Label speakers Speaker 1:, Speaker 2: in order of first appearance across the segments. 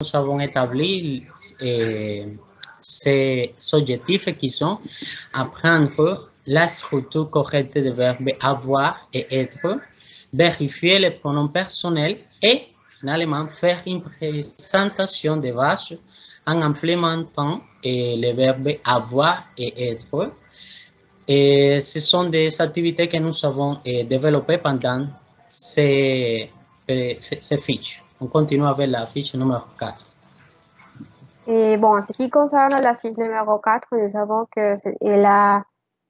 Speaker 1: nous avons établi ces objectifs qui sont apprendre la structure correcte des verbes avoir et être, vérifier les pronoms personnels et finalement faire une présentation des vaches en implémentant les verbes avoir et être. Et ce sont des activités que nous avons développées pendant ces fiches. On continue avec la fiche numéro 4.
Speaker 2: Et bon, en ce qui concerne la fiche numéro 4, nous savons qu'elle a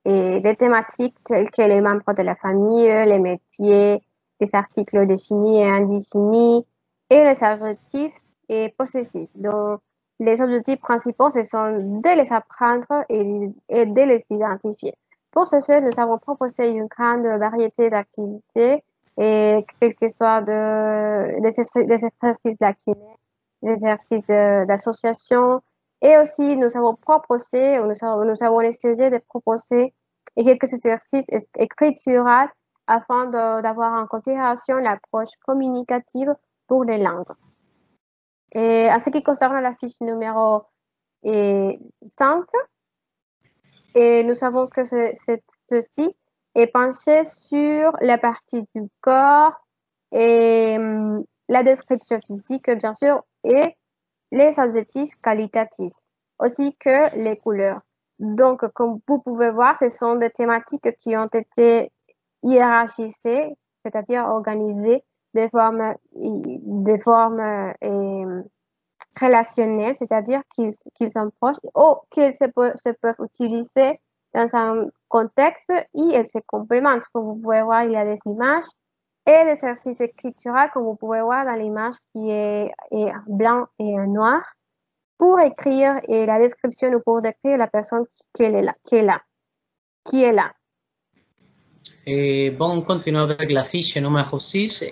Speaker 2: des thématiques telles que les membres de la famille, les métiers, les articles définis et indéfinis, et les adjectifs et possessifs. Donc, les objectifs principaux, ce sont de les apprendre et de les identifier. Pour ce faire, nous avons proposé une grande variété d'activités, et quel que soit des exercices d'activité, l'exercice d'association. Et aussi, nous avons proposé, nous avons essayé de proposer quelques exercices écrituraux afin d'avoir en considération l'approche communicative pour les langues. Et en ce qui concerne la fiche numéro 5, et nous savons que ceci est penché sur la partie du corps et la description physique, bien sûr, et les adjectifs qualitatifs, ainsi que les couleurs. Donc, comme vous pouvez voir, ce sont des thématiques qui ont été hiérarchisées, c'est-à-dire organisées de forme relationnelles, c'est-à-dire qu'ils sont proches ou qu'ils se peuvent utiliser dans un contexte et elles se complémentent. Comme vous pouvez voir, il y a des images et des exercices écrituraux, comme vous pouvez voir dans l'image qui est blanc et noir, pour écrire la description ou pour décrire la personne qui est là.
Speaker 1: Et bon, on continue avec la fiche numéro 6,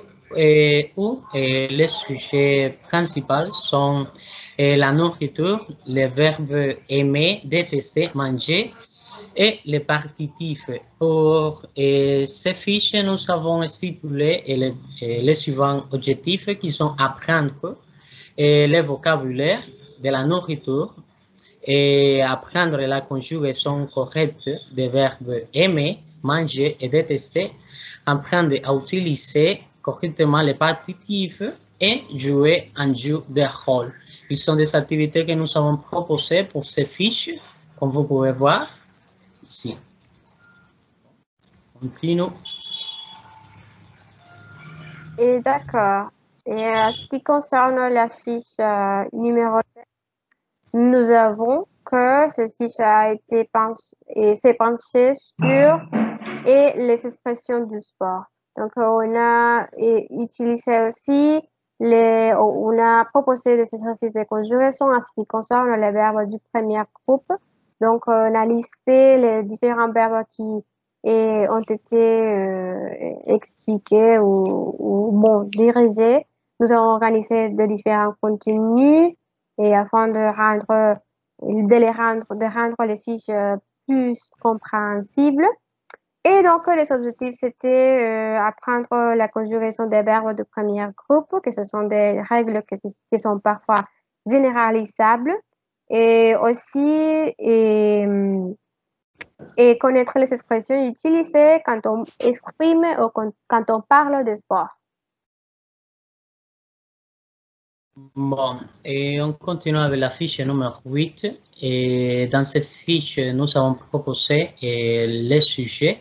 Speaker 1: où les sujets principaux sont la nourriture, les verbes aimer, détester, manger et les partitifs. Pour ces fiches, nous avons stipulé les suivants objectifs qui sont apprendre le vocabulaire de la nourriture et apprendre la conjugaison correcte des verbes aimer, manger et détester, apprendre à utiliser correctement les partitifs et jouer un jeu de rôle. Ils sont des activités que nous avons proposées pour ces fiches, comme vous pouvez voir ici. Continue.
Speaker 2: Et d'accord. Et en ce qui concerne la fiche numéro 7, nous avons que cette fiche a été s'est penchée sur les expressions du sport. Donc, on a utilisé aussi on a proposé des exercices de conjugaison en ce qui concerne les verbes du premier groupe. Donc, on a listé les différents verbes qui ont été expliqués ou dirigés. Nous avons organisé de différents contenus et afin de rendre les fiches plus compréhensibles. Et donc, les objectifs, c'était apprendre la conjugaison des verbes de premier groupe, que ce sont des règles qui sont parfois généralisables, et aussi et connaître les expressions utilisées quand on exprime ou quand on parle de sport.
Speaker 1: Bon, et on continue avec la fiche numéro 8. Et dans cette fiche, nous avons proposé les sujets,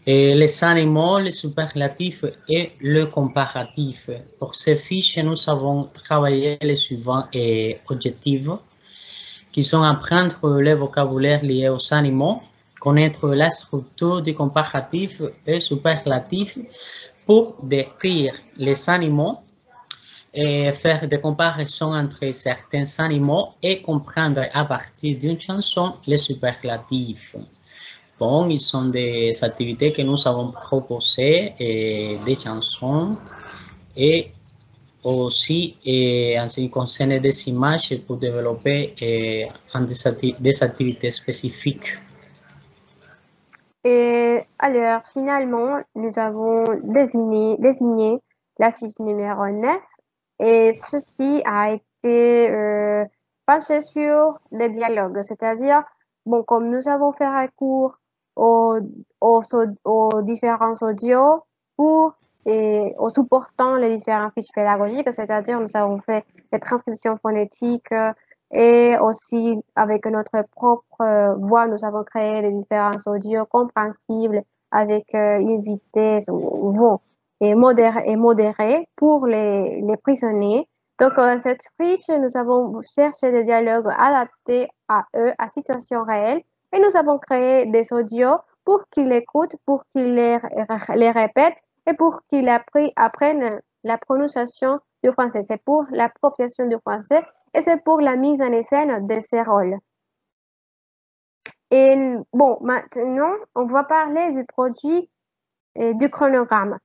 Speaker 1: les animaux, les superlatifs et le comparatif. Pour ces fiches, nous avons travaillé les suivants objectifs, qui sont apprendre le vocabulaire lié aux animaux, connaître la structure du comparatif et superlatif pour décrire les animaux, et faire des comparaisons entre certains animaux et comprendre à partir d'une chanson les superlatifs. Bon, ils sont des activités que nous avons proposées, des chansons et aussi en ce qui concerne des images pour développer des activités spécifiques.
Speaker 2: Et alors, finalement, nous avons désigné la fiche numéro 9. Et ceci a été été penché sur des dialogues, c'est-à-dire, bon, comme nous avons fait recours aux différents audios en supportant les différentes fiches pédagogiques, c'est-à-dire nous avons fait des transcriptions phonétiques et aussi avec notre propre voix, nous avons créé des différents audios compréhensibles avec une vitesse modérée pour les prisonniers. Donc, cette fiche, nous avons cherché des dialogues adaptés à eux, à situation réelle, et nous avons créé des audios pour qu'ils écoutent, pour qu'ils les répètent et pour qu'ils apprennent la prononciation du français. C'est pour l'appropriation du français et c'est pour la mise en scène de ces rôles. Et bon, maintenant, on va parler du produit et du chronogramme.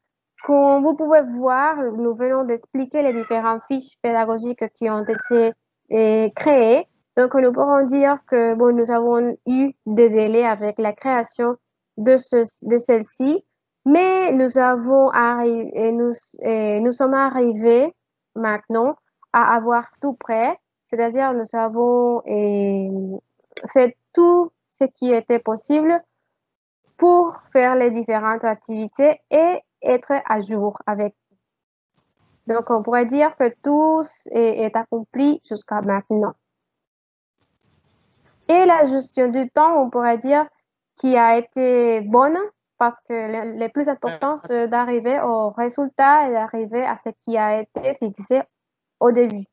Speaker 2: Comme vous pouvez voir, nous venons d'expliquer les différentes fiches pédagogiques qui ont été créées. Donc, nous pourrons dire que bon, nous avons eu des délais avec la création de celle-ci, mais nous sommes arrivés maintenant à avoir tout prêt, c'est-à-dire nous avons fait tout ce qui était possible pour faire les différentes activités et être à jour avec. Donc, on pourrait dire que tout est accompli jusqu'à maintenant. Et la gestion du temps, on pourrait dire, qui a été bonne parce que le plus important, c'est d'arriver au résultat et d'arriver à ce qui a été fixé au début.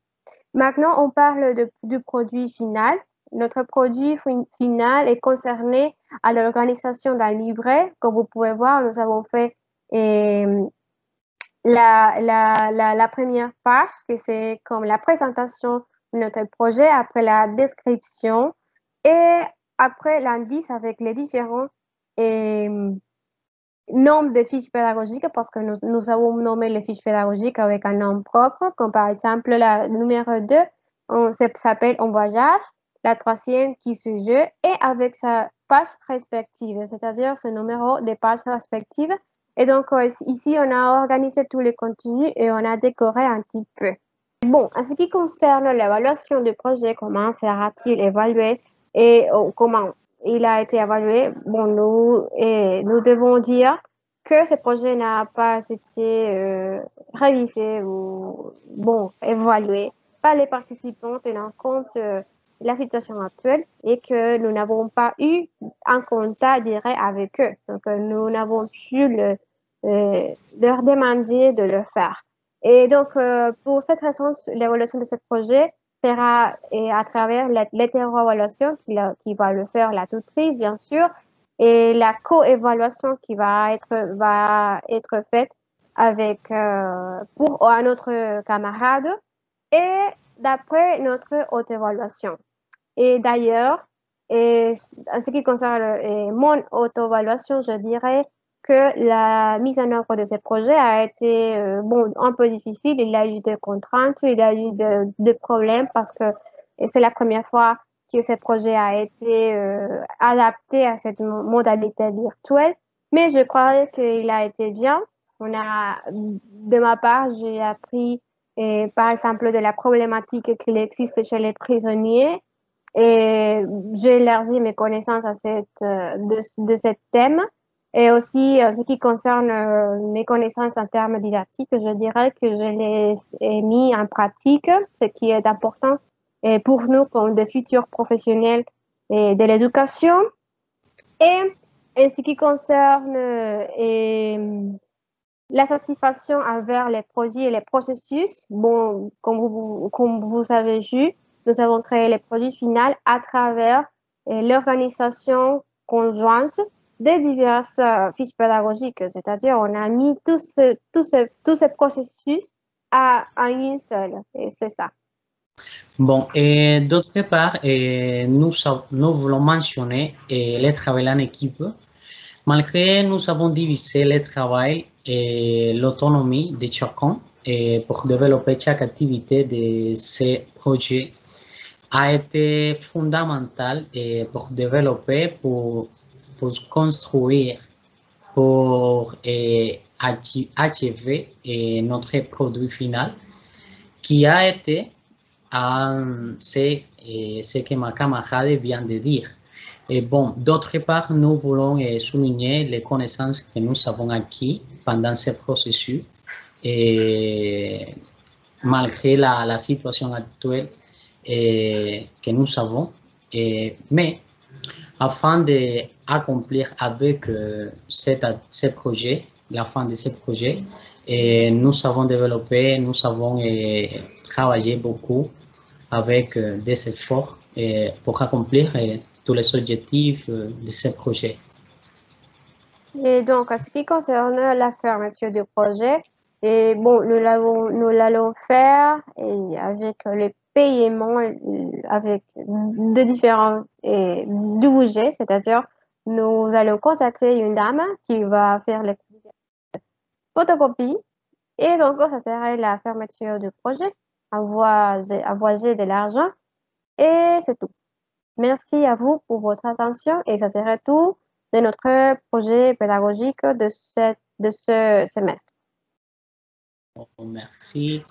Speaker 2: Maintenant, on parle du produit final. Notre produit final est concerné à l'organisation d'un livret. Comme vous pouvez voir, nous avons fait la première page, que c'est comme la présentation de notre projet, après la description et après l'indice avec les différents nombres de fiches pédagogiques, parce que nous avons nommé les fiches pédagogiques avec un nom propre, comme par exemple la numéro 2, s'appelle En voyage, la troisième qui sujet et avec sa page respective, c'est-à-dire ce numéro de page respective. Et donc ici, on a organisé tous les contenus et on a décoré un petit peu. Bon, en ce qui concerne l'évaluation du projet, comment sera-t-il évalué et comment il a été évalué, bon, nous devons dire que ce projet n'a pas été révisé ou bon, évalué par les participants tenant compte de la situation actuelle et que nous n'avons pas eu un contact direct avec eux. Donc, nous n'avons pu leur demander de le faire. Et donc, pour cette raison, l'évaluation de ce projet sera à travers l'inter-évaluation qui va le faire la tutrice, bien sûr, et la co-évaluation qui va être faite avec pour un autre camarade et d'après notre auto-évaluation. Et d'ailleurs, en ce qui concerne mon auto-évaluation, je dirais que la mise en œuvre de ce projet a été bon, un peu difficile. Il y a eu des contraintes, il y a eu des problèmes parce que c'est la première fois que ce projet a été adapté à cette modalité virtuelle. Mais je crois qu'il a été bien. De ma part, j'ai appris par exemple de la problématique qu'il existe chez les prisonniers et j'ai élargi mes connaissances à de ce thème. Et aussi, en ce qui concerne mes connaissances en termes didactiques, je dirais que je les ai mis en pratique, ce qui est important pour nous comme de futurs professionnels de l'éducation. Et en ce qui concerne la satisfaction envers les projets et les processus, bon, comme vous avez vu, nous avons créé les produits finaux à travers l'organisation conjointe des diverses fiches pédagogiques, c'est-à-dire on a mis tout ce processus à une seule, et c'est ça.
Speaker 1: Bon, et d'autre part, nous voulons mentionner le travail en équipe. Malgré nous avons divisé le travail et l'autonomie de chacun pour développer chaque activité de ces projets a été fondamental pour développer, pour construire, pour achever notre produit final qui a été c'est ce que ma camarade vient de dire. Et bon, d'autre part, nous voulons souligner les connaissances que nous avons acquises pendant ce processus. Et malgré la situation actuelle que nous avons. Mais afin d'accomplir avec ce projet, la fin de ce projet, nous avons développé, nous avons travaillé beaucoup avec des efforts pour accomplir tous les objectifs de ce projet.
Speaker 2: Et donc, en ce qui concerne la fermeture du projet, et bon, nous l'allons faire et avec les paiements avec de différents budgets, c'est-à-dire nous allons contacter une dame qui va faire les photocopies et donc ça serait la fermeture du projet, envoyer de l'argent et c'est tout. Merci à vous pour votre attention et ça serait tout de notre projet pédagogique de ce semestre.
Speaker 1: Merci.